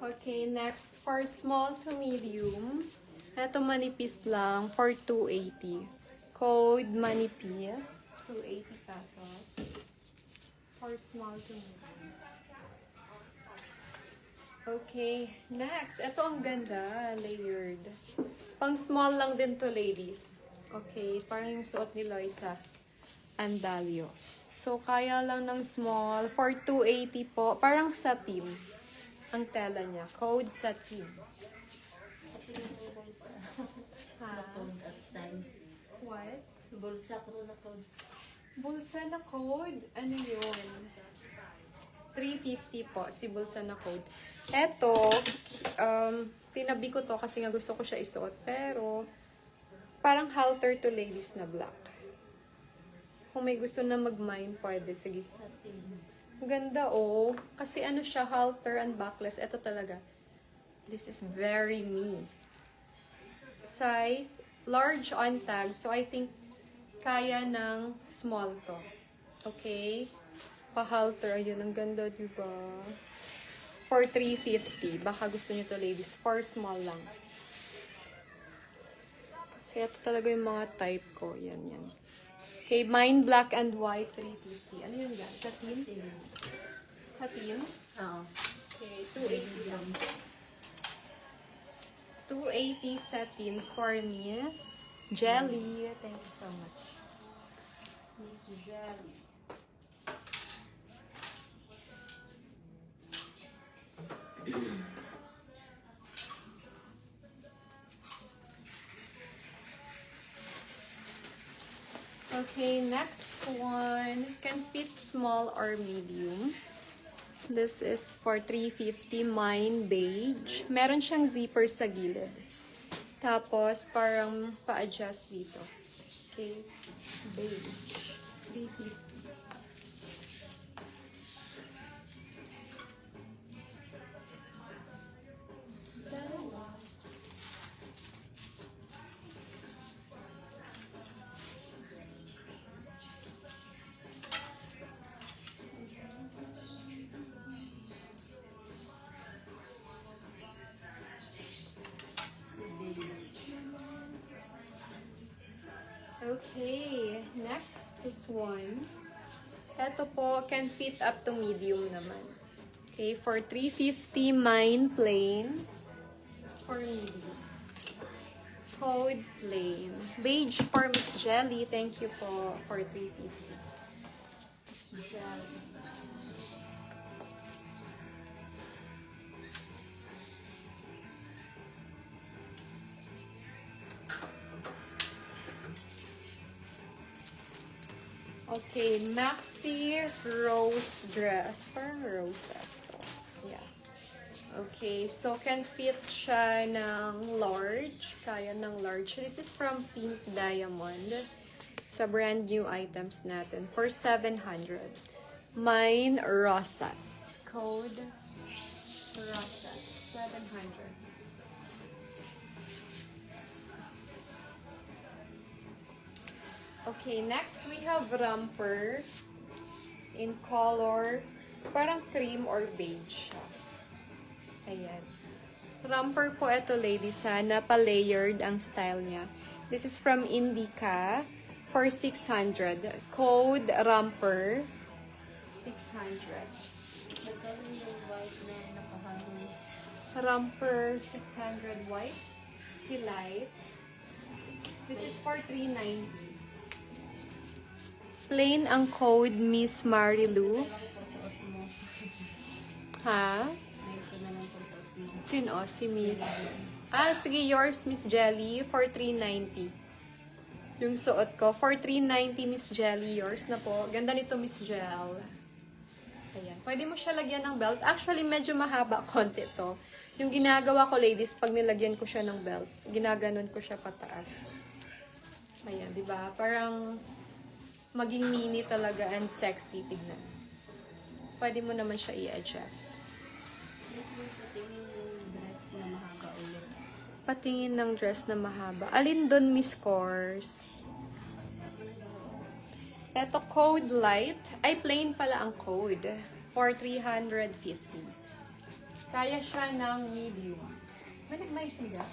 Okay, next for small to medium. Ito manipis lang for 280. Code manipis, 280 pesos. For small to medium. Okay, next. Ito ang ganda, layered. Pang small lang din to, ladies. Okay, parang yung suot ni Loisa Andalio. So, kaya lang ng small. For 280 po. Parang satin. Ang tela niya. Code satin. Ha? What? Bulsa ko na code. Bulsa na code? Ano yun? 350 po. Si bulsa na code. Eto, tinabi ko to kasi nga gusto ko siya isuot. Pero, parang halter to ladies na black. Kung may gusto na mag-mine, pwede. Sige. Ganda, oh. Kasi ano siya, halter and backless. Ito talaga. This is very me. Size, large on tag. So, I think, kaya ng small to. Okay? Pa-halter. Ayun, ang ganda, diba? For 350. Baka gusto nyo to, ladies. For small lang. Kasi ito talaga yung mga type ko. Yan, yan. Okay, mine black and white, 350. Ano yun yan? Satin? Satin? Oo. Okay, 280 lang. 280 satin for Miss Jelly. Thank you so much. Miss Jelly. Okay, next one. Can fit small or medium. This is for 350, mine beige. Meron siyang zipper sa gilid. Tapos, parang pa-adjust dito. Okay, beige. 350. Okay, next is one. Ito po, can fit up to medium naman. Okay, for 350, mine plain. For medium. Code plain. Beige for Miss Jelly. Thank you po for 350. Jelly. Okay, maxi rose dress. Parang roses to. Yeah. Okay, so can fit siya ng large. Kaya ng large. This is from Pink Diamond. Sa brand new items natin. For 700. Mine rosas. Code rosas. 700. Okay, next we have romper in color parang cream or beige. Ayan. Romper po ito, ladies, ha. Napa-layered ang style niya. This is from Indica for 600. Code romper 600. Magkano yung white na nakahangin? Romper 600 white. Si light. This is for 390. Plain ang code, Miss Marilu. Ha? Sino? Si Miss. Ah, sige, yours, Miss Jelly, for 390. Yung suot ko, for 390, Miss Jelly, yours na po. Ganda nito, Miss Jel. Ayan. Pwede mo siya lagyan ng belt. Actually, medyo mahaba konti to. Yung ginagawa ko, ladies, pag nilagyan ko siya ng belt, ginaganon ko siya pataas. Ayan, di ba? Parang maging mini talaga and sexy tignan. Pwede mo naman siya i-adjust. Patingin ng dress na mahaba. Alin doon, Miss Kors? Ito, code light. Ay, plain pala ang code. For 350. Kaya siya ng medium. May siya.